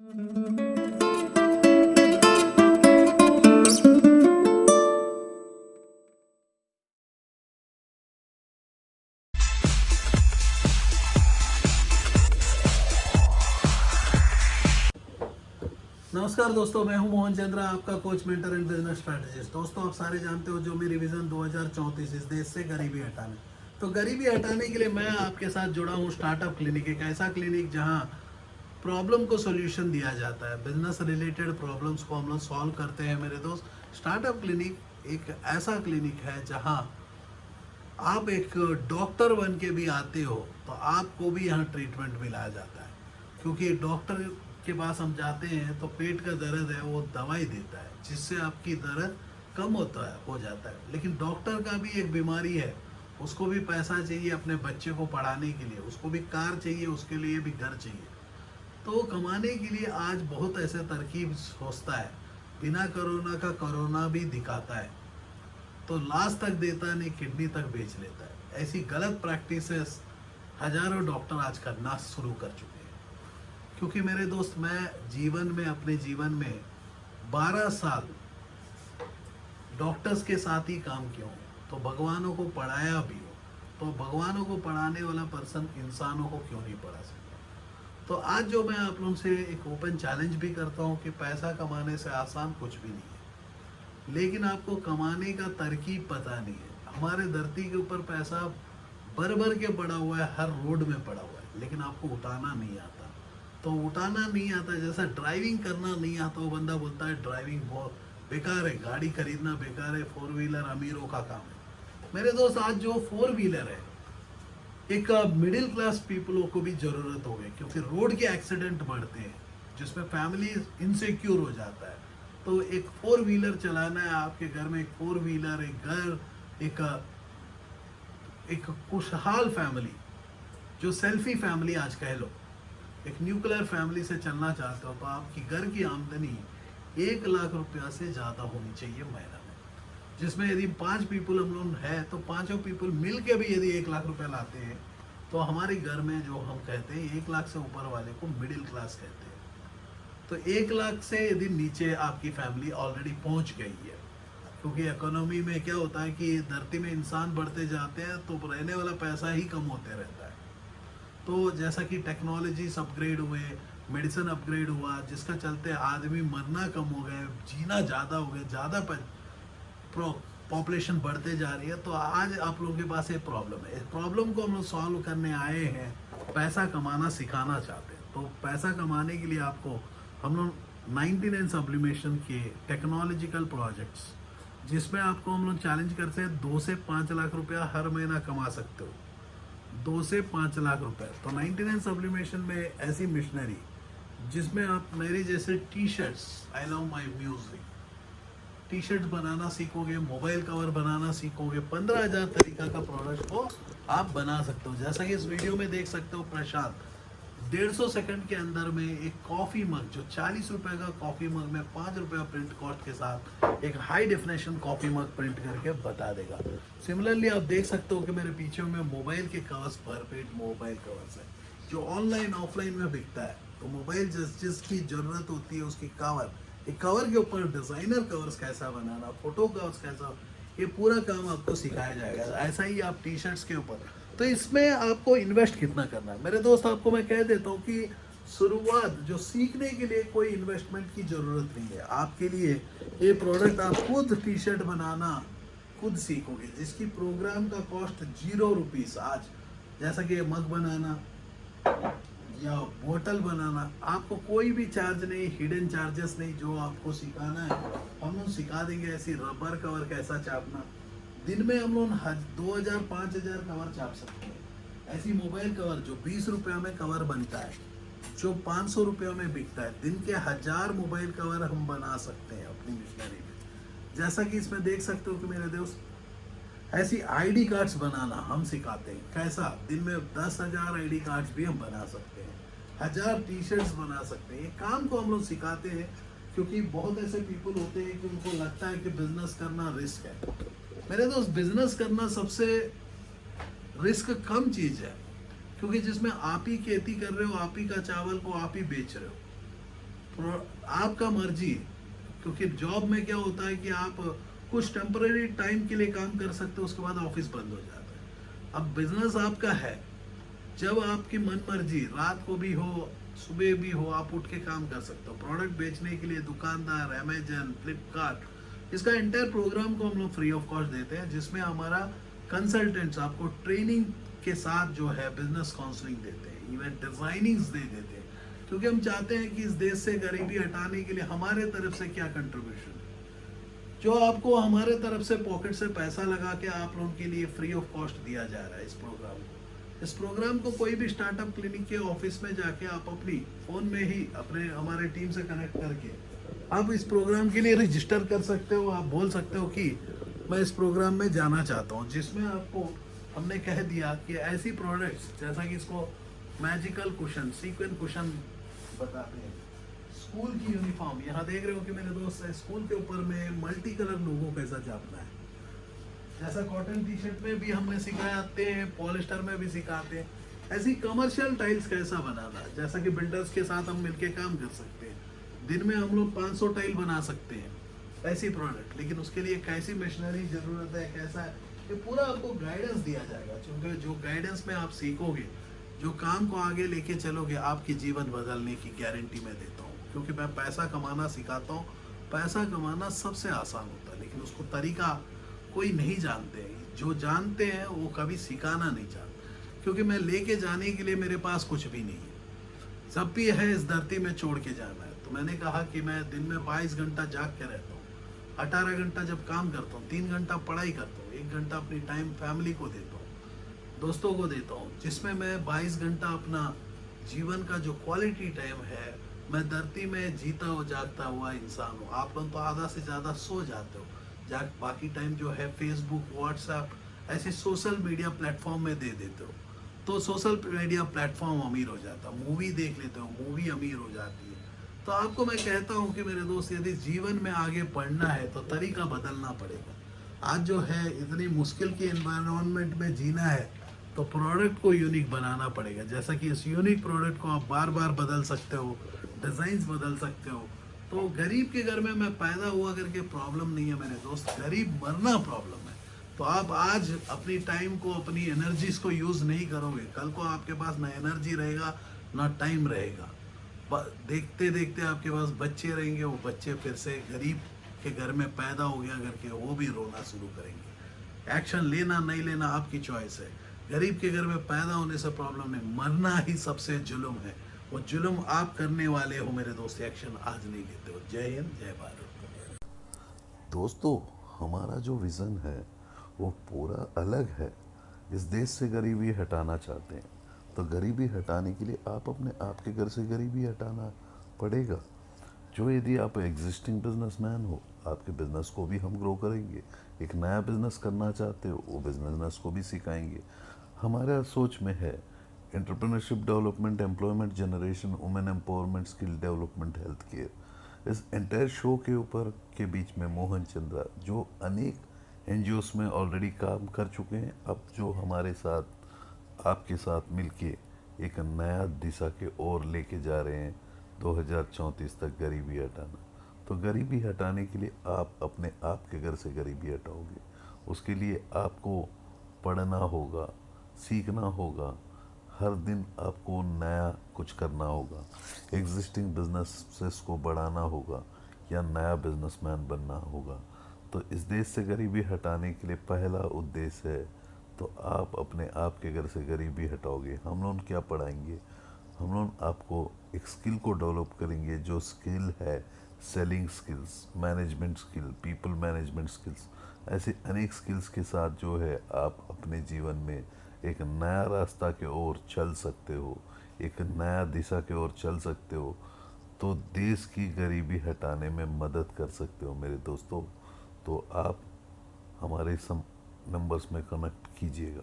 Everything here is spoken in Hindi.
नमस्कार दोस्तों, मैं हूं मोहन चंद्रा, आपका coach, mentor and business strategist. दोस्तों, आप सारे जानते हो जो मेरी विजन 2034 इस देश से गरीबी हटाने। तो गरीबी हटाने के लिए मैं आपके साथ जुड़ा हूं स्टार्टअप क्लिनिक, एक ऐसा क्लिनिक जहां प्रॉब्लम को सॉल्यूशन दिया जाता है। बिजनेस रिलेटेड प्रॉब्लम्स को हम लोग सॉल्व करते हैं मेरे दोस्त। स्टार्टअप क्लिनिक एक ऐसा क्लिनिक है जहां आप एक डॉक्टर बन के भी आते हो तो आपको भी यहाँ ट्रीटमेंट मिलाया जाता है। क्योंकि डॉक्टर के पास हम जाते हैं तो पेट का दर्द है, वो दवाई देता है जिससे आपकी दर्द कम होता है, हो जाता है। लेकिन डॉक्टर का भी एक बीमारी है, उसको भी पैसा चाहिए अपने बच्चे को पढ़ाने के लिए, उसको भी कार चाहिए, उसके लिए भी घर चाहिए। तो कमाने के लिए आज बहुत ऐसे तरकीब सोचता है। बिना कोरोना का कोरोना भी दिखाता है, तो लाश तक देता नहीं, किडनी तक बेच लेता है। ऐसी गलत प्रैक्टिसेस हजारों डॉक्टर आज करना शुरू कर चुके हैं। क्योंकि मेरे दोस्त, मैं अपने जीवन में 12 साल डॉक्टर्स के साथ ही काम किया हूँ, तो भगवानों को पढ़ाया भी हो। तो भगवानों को पढ़ाने वाला पर्सन इंसानों को क्यों नहीं पढ़ा सकता। तो आज जो मैं आप लोगों से एक ओपन चैलेंज भी करता हूँ कि पैसा कमाने से आसान कुछ भी नहीं है, लेकिन आपको कमाने का तरकीब पता नहीं है। हमारे धरती के ऊपर पैसा भर भर के पड़ा हुआ है, हर रोड में पड़ा हुआ है, लेकिन आपको उठाना नहीं आता। तो उठाना नहीं आता, जैसा ड्राइविंग करना नहीं आता, वो बंदा बोलता है ड्राइविंग बहुत बेकार है, गाड़ी खरीदना बेकार है, 4 व्हीलर अमीरों का काम है। मेरे दोस्त, आज जो 4 व्हीलर है, एक मिडिल क्लास पीपलों को भी जरूरत हो गई, क्योंकि रोड के एक्सीडेंट बढ़ते हैं जिसमें फैमिली इनसिक्योर हो जाता है। तो एक 4 व्हीलर चलाना है आपके घर में, एक 4 व्हीलर, एक घर, एक खुशहाल फैमिली, जो सेल्फी फैमिली आज कह लो, एक न्यूक्लियर फैमिली से चलना चाहते हो, तो आपकी घर की आमदनी 1 लाख रुपया से ज़्यादा होनी चाहिए महीना में। जिसमें यदि 5 पीपल हम लोग हैं तो 5 पीपल मिल के भी यदि 1 लाख रुपया लाते हैं, तो हमारे घर में जो हम कहते हैं 1 लाख से ऊपर वाले को मिडिल क्लास कहते हैं। तो 1 लाख से यदि नीचे आपकी फैमिली ऑलरेडी पहुंच गई है। क्योंकि इकोनॉमी में क्या होता है कि धरती में इंसान बढ़ते जाते हैं तो रहने वाला पैसा ही कम होते रहता है। तो जैसा कि टेक्नोलॉजीज अपग्रेड हुए, मेडिसिन अपग्रेड हुआ, जिसका चलते आदमी मरना कम हो गए, जीना ज़्यादा हो गया, ज़्यादा पॉपुलेशन बढ़ते जा रही है। तो आज आप लोगों के पास एक प्रॉब्लम है। इस प्रॉब्लम को हम लोग सॉल्व करने आए हैं, पैसा कमाना सिखाना चाहते हैं। तो पैसा कमाने के लिए आपको हम लोग 99 सब्लिमेशन के टेक्नोलॉजिकल प्रोजेक्ट्स, जिसमें आपको हम लोग चैलेंज करते हैं 2 से 5 लाख रुपया हर महीना कमा सकते हो, 2 से 5 लाख रुपए। तो 99 सब्लिमेशन में ऐसी मिशनरी जिसमें आप मेरे जैसे T shirts, I love my music T shirt बनाना सीखोगे, मोबाइल कवर बनाना सीखोगे, 15,000 तरीका का प्रोडक्ट को आप बना सकते हो। जैसा कि इस वीडियो में देख सकते हो, प्रशांत 150 सेकंड के अंदर में एक कॉफ़ी मग, जो 40 रुपए का कॉफ़ी मग में 5 रुपया प्रिंट कॉस्ट के साथ एक high definition coffee mug print करके बता देगा। सिमिलरली आप देख सकते हो कि मेरे पीछे में मोबाइल के कवर्स, भरपेट मोबाइल कवर्स है, जो ऑनलाइन ऑफलाइन में बिकता है। तो मोबाइल जिसकी ज़रूरत होती है उसकी कवर, एक कवर के ऊपर डिज़ाइनर कवर्स कैसा बनाना, फोटो कवर्स कैसा, ये पूरा काम आपको सिखाया जाएगा। ऐसा ही आप टी शर्ट्स के ऊपर। तो इसमें आपको इन्वेस्ट कितना करना है मेरे दोस्त, आपको मैं कह देता हूँ कि शुरुआत जो सीखने के लिए कोई इन्वेस्टमेंट की ज़रूरत नहीं है। आपके लिए ये प्रोडक्ट, आप खुद टी शर्ट बनाना खुद सीखोगे, जिसकी प्रोग्राम का कॉस्ट 0 रुपीज़। आज जैसा कि मग बनाना या बोतल बनाना, आपको कोई भी चार्ज नहीं, हिडन चार्जेस नहीं। जो आपको सिखाना है हम लोग सिखा देंगे। ऐसी रबर कवर कैसा चापना, दिन में हम लोग 2,000 5,000 कवर चाप सकते हैं। ऐसी मोबाइल कवर जो 20 रुपया में कवर बनता है, जो 500 रुपया में बिकता है, दिन के 1000 मोबाइल कवर हम बना सकते हैं अपनी मिशनरी में। जैसा कि इसमें देख सकते हो कि मेरे दोस्त, ऐसी आईडी कार्ड्स बनाना हम सिखाते हैं। कैसा, दिन में 10,000 आईडी कार्ड्स भी हम बना सकते हैं, 1000 टी शर्ट्स बना सकते हैं। ये काम को हम लोग सिखाते हैं क्योंकि बहुत ऐसे पीपल होते हैं कि उनको लगता है कि बिजनेस करना रिस्क है। मेरे दोस्त, बिजनेस करना सबसे रिस्क कम चीज़ है, क्योंकि जिसमें आप ही खेती कर रहे हो, आप ही का चावल को आप ही बेच रहे हो। आपका मर्जी है, क्योंकि जॉब में क्या होता है कि आप कुछ टेम्पररी टाइम के लिए काम कर सकते हो, उसके बाद ऑफिस बंद हो जाता है। अब बिजनेस आपका है, जब आपकी मन मर्जी रात को भी हो सुबह भी हो, आप उठ के काम कर सकते हो। प्रोडक्ट बेचने के लिए दुकानदार, अमेजन, फ्लिपकार्ट, इसका एंटायर प्रोग्राम को हम लोग फ्री ऑफ कॉस्ट देते हैं, जिसमें हमारा कंसल्टेंट्स आपको ट्रेनिंग के साथ जो है बिजनेस काउंसलिंग देते हैं, इवन डिजाइनिंग्स दे देते हैं, क्योंकि हम चाहते हैं कि इस देश से गरीबी हटाने के लिए हमारे तरफ से क्या कंट्रीब्यूशन है, जो आपको हमारे तरफ से पॉकेट से पैसा लगा के आप लोगों के लिए फ्री ऑफ कॉस्ट दिया जा रहा है। इस प्रोग्राम को कोई भी स्टार्टअप क्लिनिक के ऑफिस में जाके आप अपनी फोन में ही अपने हमारे टीम से कनेक्ट करके आप इस प्रोग्राम के लिए रजिस्टर कर सकते हो। आप बोल सकते हो कि मैं इस प्रोग्राम में जाना चाहता हूँ, जिसमें आपको हमने कह दिया कि ऐसी प्रोडक्ट्स जैसा कि इसको मैजिकल कुशन, सीक्वेंस कुशन बताते हैं, स्कूल की यूनिफॉर्म, यहाँ देख रहे हो कि मेरे दोस्त है, स्कूल के ऊपर में मल्टी कलर लोगो कैसा छापना है, जैसा कॉटन टी शर्ट में भी हमने सिखाते हैं, पॉलिस्टर में भी सिखाते हैं, ऐसी कमर्शियल टाइल्स कैसा बनाना, जैसा कि बिल्डर्स के साथ हम मिलके काम कर सकते हैं, दिन में हम लोग 500 टाइल बना सकते हैं ऐसी प्रोडक्ट, लेकिन उसके लिए कैसी मशीनरी जरूरत है, कैसा है, ये पूरा आपको गाइडेंस दिया जाएगा। क्योंकि जो गाइडेंस में आप सीखोगे, जो काम को आगे लेके चलोगे, आपकी जीवन बदलने की गारंटी मैं देता हूँ। क्योंकि मैं पैसा कमाना सिखाता हूँ। पैसा कमाना सबसे आसान होता है, लेकिन उसको तरीका कोई नहीं जानते हैं। जो जानते हैं वो कभी सिखाना नहीं चाहते, क्योंकि मैं लेके जाने के लिए मेरे पास कुछ भी नहीं है। सब भी है इस धरती में छोड़ के जाना है। तो मैंने कहा कि मैं दिन में 22 घंटा जाग के रहता हूँ, 18 घंटा जब काम करता हूँ, 3 घंटा पढ़ाई करता हूँ, 1 घंटा अपनी टाइम फैमिली को देता हूँ, दोस्तों को देता हूँ, जिसमें मैं 22 घंटा अपना जीवन का जो क्वालिटी टाइम है, मैं धरती में जीता हुआ जागता हुआ इंसान हूँ। आप लोग तो आधा से ज़्यादा सो जाते हो, बाकी टाइम जो है फेसबुक, व्हाट्सएप ऐसे सोशल मीडिया प्लेटफॉर्म में दे देते हो, तो सोशल मीडिया प्लेटफॉर्म अमीर हो जाता, मूवी देख लेते हो, मूवी अमीर हो जाती है। तो आपको मैं कहता हूँ कि मेरे दोस्त, यदि जीवन में आगे बढ़ना है तो तरीका बदलना पड़ेगा। आज जो है इतनी मुश्किल के एनवायरनमेंट में जीना है, तो प्रोडक्ट को यूनिक बनाना पड़ेगा। जैसा कि इस यूनिक प्रोडक्ट को आप बार बार बदल सकते हो, डिज़ाइंस बदल सकते हो। तो गरीब के घर में मैं पैदा हुआ करके प्रॉब्लम नहीं है मेरे दोस्त, गरीब मरना प्रॉब्लम है। तो आप आज अपनी टाइम को, अपनी एनर्जीज को यूज़ नहीं करोगे, कल को आपके पास ना एनर्जी रहेगा ना टाइम रहेगा। देखते देखते आपके पास बच्चे रहेंगे, वो बच्चे फिर से गरीब के घर में पैदा हो गया करके वो भी रोना शुरू करेंगे। एक्शन लेना नहीं लेना आपकी चॉइस है। गरीब के घर में पैदा होने से प्रॉब्लम नहीं, मरना ही सबसे जुल्म है। वो जुल्म आप करने वाले हो मेरे दोस्त, एक्शन आज नहीं लेते हो। जय हिंद, जय भारत। दोस्तों, हमारा जो विज़न है वो पूरा अलग है। इस देश से गरीबी हटाना चाहते हैं, तो गरीबी हटाने के लिए आप अपने आपके घर से गरीबी हटाना पड़ेगा। जो यदि आप एग्जिस्टिंग बिजनेसमैन हो, आपके बिजनेस को भी हम ग्रो करेंगे। एक नया बिजनेस करना चाहते हो, वो बिजनेस को भी सिखाएंगे। हमारा सोच में है entrepreneurship development, employment generation, women empowerment, skill development, health care. इस एंटायर शो के ऊपर के बीच में मोहन चंद्रा, जो अनेक एनजीओस में ऑलरेडी काम कर चुके हैं, अब जो हमारे साथ आपके साथ मिलके एक नया दिशा के ओर लेके जा रहे हैं 2034 तक गरीबी हटाना। तो गरीबी हटाने के लिए आप अपने आप के घर से गरीबी हटाओगे। उसके लिए आपको पढ़ना होगा, सीखना होगा, हर दिन आपको नया कुछ करना होगा, एग्जिस्टिंग बिजनेसेस को बढ़ाना होगा या नया बिजनेसमैन बनना होगा। तो इस देश से गरीबी हटाने के लिए पहला उद्देश्य है, तो आप अपने आप के घर से गरीबी हटाओगे। हम लोग क्या पढ़ाएंगे? हम लोग आपको एक स्किल को डेवलप करेंगे, जो स्किल है selling skills, management skill, people management skills. ऐसे अनेक स्किल्स के साथ जो है आप अपने जीवन में एक नया रास्ता के ओर चल सकते हो, एक नया दिशा के ओर चल सकते हो, तो देश की गरीबी हटाने में मदद कर सकते हो मेरे दोस्तों। तो आप हमारे सम नंबर्स में कनेक्ट कीजिएगा।